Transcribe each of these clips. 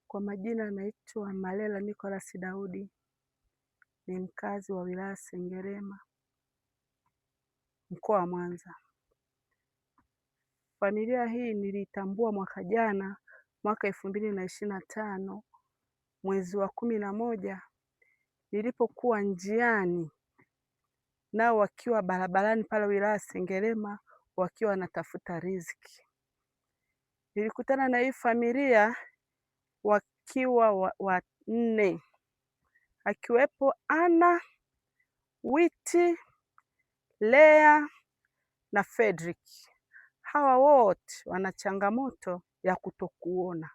Kwa majina naitwa Malela Nicholas Daudi, ni mkazi wa wilaya Sengerema, mkoa wa Mwanza. Familia hii nilitambua mwaka jana, mwaka 2025 mwezi wa 11, nilipokuwa njiani nao wakiwa barabarani pale wilaya Sengerema wakiwa wanatafuta riziki. Nilikutana na hii familia wakiwa wanne, akiwepo Ana, Witi, Lea na Fredrick. Hawa wote wana changamoto ya kutokuona.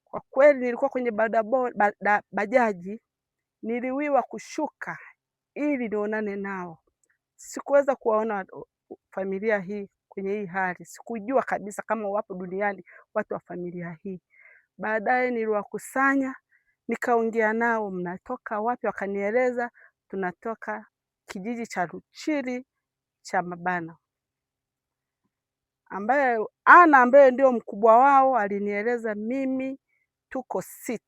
Kwa kweli nilikuwa kwenye bajaji, niliwiwa kushuka ili nionane nao. Sikuweza kuwaona familia hii kwenye hii hali. Sikujua kabisa kama wapo duniani watu wa familia hii. Baadaye niliwakusanya, nikaongea nao, mnatoka wapi? Wakanieleza tunatoka kijiji cha Ruchiri cha Mabana. Ana ambaye ndio mkubwa wao alinieleza mimi tuko 6.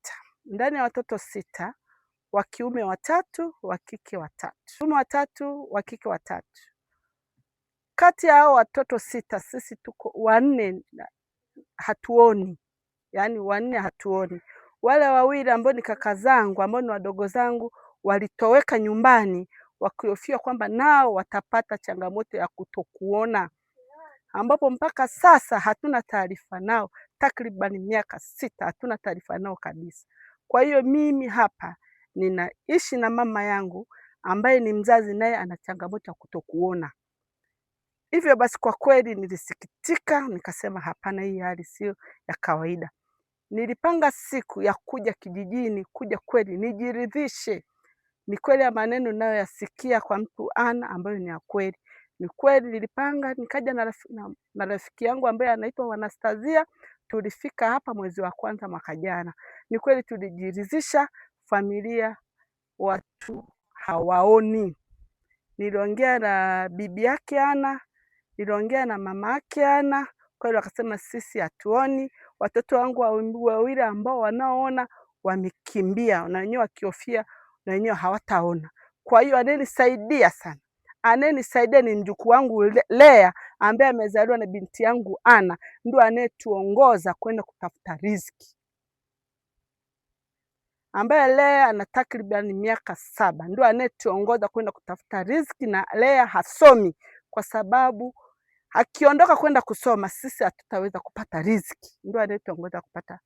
Ndani ya watoto 6, wa kiume 3, wa kike 3. Kiume 3, wa kike 3. Kati ya hao watoto 6 sisi tuko 4 hatuoni. Yaani 4 hatuoni. Wale 2 ambao ni kaka zangu, ambao ni wadogo zangu, walitoweka nyumbani wakihofia kwamba nao watapata changamoto ya kutokuona, ambapo mpaka sasa hatuna taarifa nao. Takriban miaka 6 hatuna taarifa nao kabisa. Kwa hiyo mimi hapa ninaishi na mama yangu ambaye ni mzazi, naye ana changamoto ya kutokuona. Hivyo basi kwa kweli nilisikitika, nikasema hapana, hii hali sio ya kawaida. Nilipanga siku ya kuja kijijini, kuja kweli nijiridhishe ni kweli ya maneno ninayoyasikia kwa mtu Ana ambayo ni ya kweli. Ni kweli nilipanga, nikaja na rafiki yangu ambaye anaitwa Anastasia. Tulifika hapa mwezi wa 1 mwaka jana. Ni kweli tulijiridhisha familia watu hawaoni. Niliongea na bibi yake Ana, niliongea na mama yake Ana, kweli wakasema sisi hatuoni. Watoto wangu 2 ambao wanaoona wamekimbia, na wenyewe wakihofia na wenyewe hawataona. Kwa hiyo anayenisaidia sana, anayenisaidia ni mjukuu wangu Lea ambaye amezaliwa na binti yangu Ana, ndio anayetuongoza kwenda kutafuta riziki. Ambaye Lea ana takriban miaka 7, ndio anayetuongoza kwenda kutafuta riziki, na Lea hasomi kwa sababu akiondoka kwenda kusoma sisi hatutaweza kupata riziki. Ndio anayetuongoza kupata.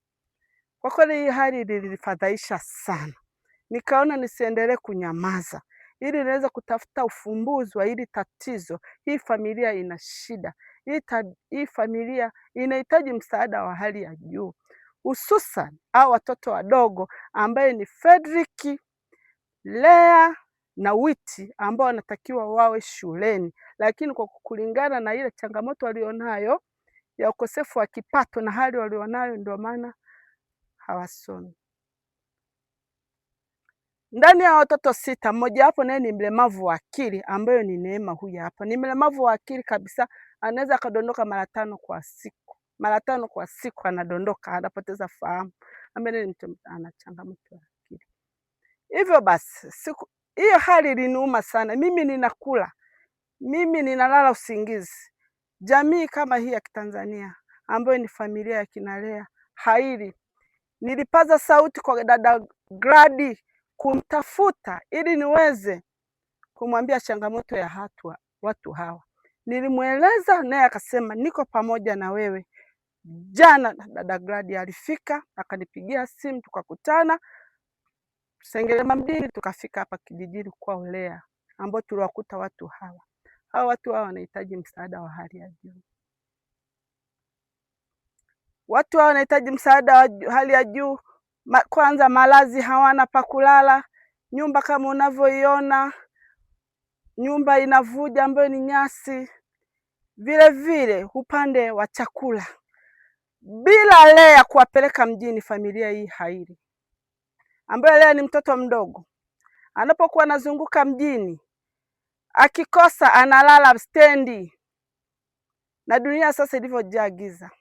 Kwa kweli hii hali ilinifadhaisha sana. Nikaona nisiendelee kunyamaza, ili niweze kutafuta ufumbuzi wa hili tatizo. Hii familia ina shida. Hii familia inahitaji msaada wa hali ya juu, hususan hao watoto wadogo ambaye ni Fredrick, Lea na Witi ambao wanatakiwa wawe shuleni, lakini kwa kulingana na ile changamoto walionayo ya ukosefu wa kipato na hali walionayo, ndio maana hawasomi. Ndani ya watoto 6, mmoja wapo naye ni mlemavu wa akili ambayo ni Neema. Huyu hapa ni mlemavu wa akili kabisa, anaweza kadondoka mara 5 kwa siku. Mara 5 kwa siku anadondoka, anapoteza fahamu. Ambaye ni mtu ana changamoto ya akili. Hivyo basi siku hiyo hali iliniuma sana. Mimi ninakula, mimi ninalala usingizi. Jamii kama hii ya Kitanzania ambayo ni familia ya kina Lea haili. Nilipaza sauti kwa dada Gradi kumtafuta ili niweze kumwambia changamoto ya watu hawa. Nilimweleza naye akasema niko pamoja na wewe. Jana dada Gradi alifika akanipigia simu, tukakutana Sengerema mjini, tukafika hapa kijijini kwa Lea ambao tuliwakuta watu hawa. Hawa watu hawa wanahitaji msaada wa hali ya juu. Watu hawa wanahitaji msaada wa hali ya juu. Kwanza malazi hawana pa kulala. Nyumba kama unavyoiona, nyumba inavuja ambayo ni nyasi. Vile vile upande wa chakula, bila Lea kuwapeleka mjini familia hii haili. Ambaye Lea ni mtoto mdogo, anapokuwa anazunguka mjini akikosa analala stendi, na dunia sasa ilivyojaa giza.